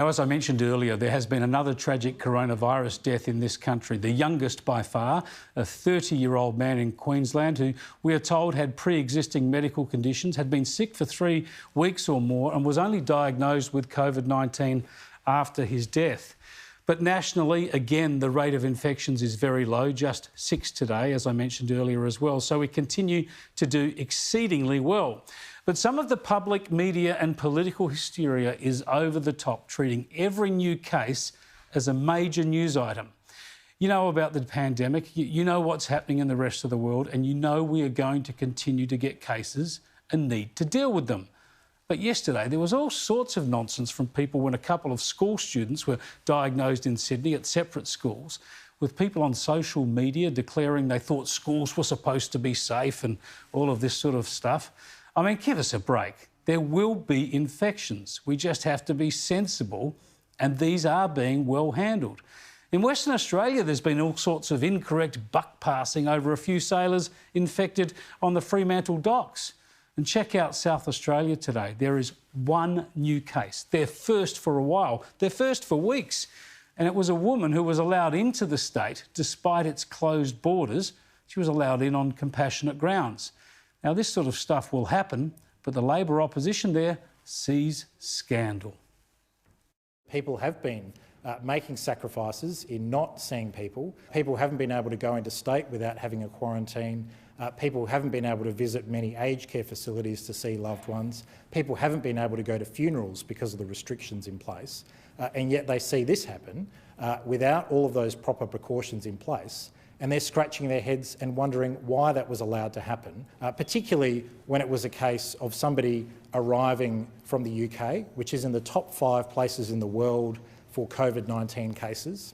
Now, as I mentioned earlier, there has been another tragic coronavirus death in this country, the youngest by far, a 30-year-old man in Queensland who we are told had pre-existing medical conditions, had been sick for 3 weeks or more and was only diagnosed with COVID-19 after his death. But nationally, again, the rate of infections is very low, just 6 today, as I mentioned earlier as well. So we continue to do exceedingly well. But some of the public, media and political hysteria is over the top, treating every new case as a major news item. You know about the pandemic, you know what's happening in the rest of the world, and you know we are going to continue to get cases and need to deal with them. But yesterday there was all sorts of nonsense from people when a couple of school students were diagnosed in Sydney at separate schools, with people on social media declaring they thought schools were supposed to be safe and all of this sort of stuff. I mean, give us a break. There will be infections. We just have to be sensible, and these are being well handled. In Western Australia, there's been all sorts of incorrect buck passing over a few sailors infected on the Fremantle docks. And check out South Australia today. There is 1 new case. Their first for a while. Their first for weeks. And it was a woman who was allowed into the state despite its closed borders. She was allowed in on compassionate grounds. Now, this sort of stuff will happen, but the Labor opposition there sees scandal. People have been making sacrifices in not seeing people. People haven't been able to go into state without having a quarantine. People haven't been able to visit many aged care facilities to see loved ones. People haven't been able to go to funerals because of the restrictions in place. And yet they see this happen without all of those proper precautions in place. And they're scratching their heads and wondering why that was allowed to happen, particularly when it was a case of somebody arriving from the UK, which is in the top 5 places in the world for COVID-19 cases.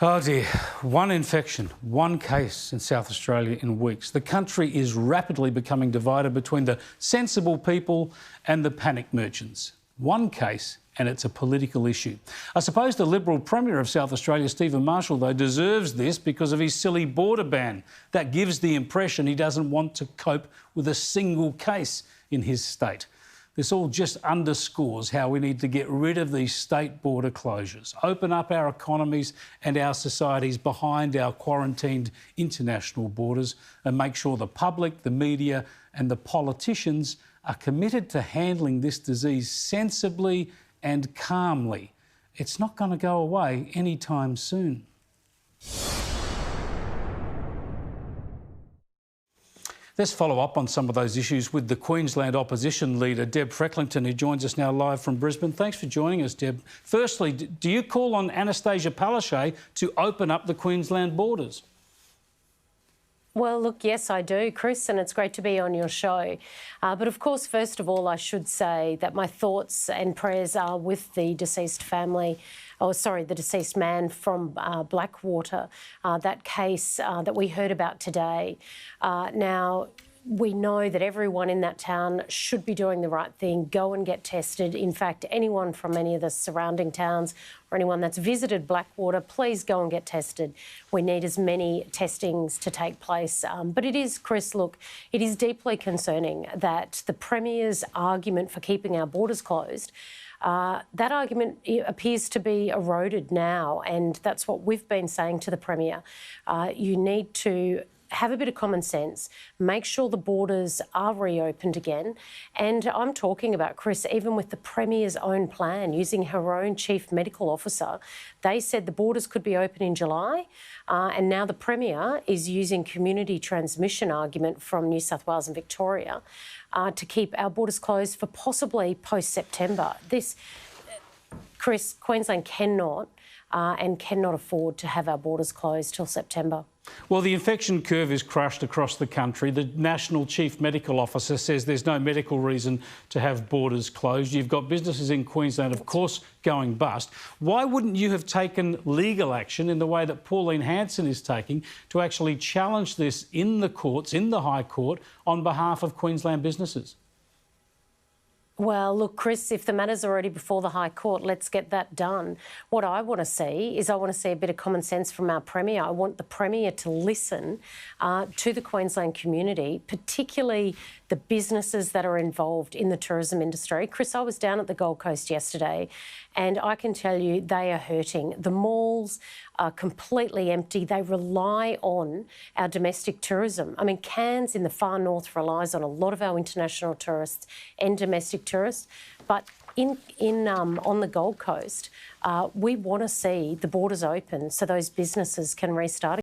Oh dear, 1 infection, 1 case in South Australia in weeks. The country is rapidly becoming divided between the sensible people and the panic merchants. 1 case, and it's a political issue. I suppose the Liberal Premier of South Australia, Stephen Marshall, though, deserves this because of his silly border ban. That gives the impression he doesn't want to cope with a single case in his state. This all just underscores how we need to get rid of these state border closures, open up our economies and our societies behind our quarantined international borders, and make sure the public, the media and the politicians are committed to handling this disease sensibly and calmly. It's not going to go away anytime soon. Let's follow up on some of those issues with the Queensland opposition leader, Deb Frecklington, who joins us now live from Brisbane. Thanks for joining us, Deb. Firstly, do you call on Anastasia Palaszczuk to open up the Queensland borders? Well, look, yes, I do, Chris, and it's great to be on your show. But of course, first of all, I should say that my thoughts and prayers are with the deceased family, the deceased man from Blackwater, that case that we heard about today. Now, we know that everyone in that town should be doing the right thing, go and get tested. In fact, anyone from any of the surrounding towns or anyone that's visited Blackwater, please go and get tested. We need as many testings to take place. But it is, Chris, look, it is deeply concerning that the Premier's argument for keeping our borders closed, that argument appears to be eroded now, and that's what we've been saying to the Premier. You need to have a bit of common sense, make sure the borders are reopened again. And I'm talking about, Chris, even with the Premier's own plan, using her own chief medical officer, they said the borders could be open in July. And now the Premier is using community transmission argument from New South Wales and Victoria to keep our borders closed for possibly post-September. This, Chris, Queensland cannot and cannot afford to have our borders closed till September. Well, the infection curve is crushed across the country. The National Chief Medical Officer says there's no medical reason to have borders closed. You've got businesses in Queensland, of course, going bust. Why wouldn't you have taken legal action in the way that Pauline Hanson is taking to actually challenge this in the courts, in the High Court, on behalf of Queensland businesses? Well, look, Chris, if the matter's already before the High Court, let's get that done. What I want to see is a bit of common sense from our Premier. I want the Premier to listen to the Queensland community, particularly the the businesses that are involved in the tourism industry. Chris, I was down at the Gold Coast yesterday and I can tell you they are hurting. The malls are completely empty. They rely on our domestic tourism. I mean, Cairns in the far north relies on a lot of our international tourists and domestic tourists, but on the Gold Coast, we want to see the borders open so those businesses can restart.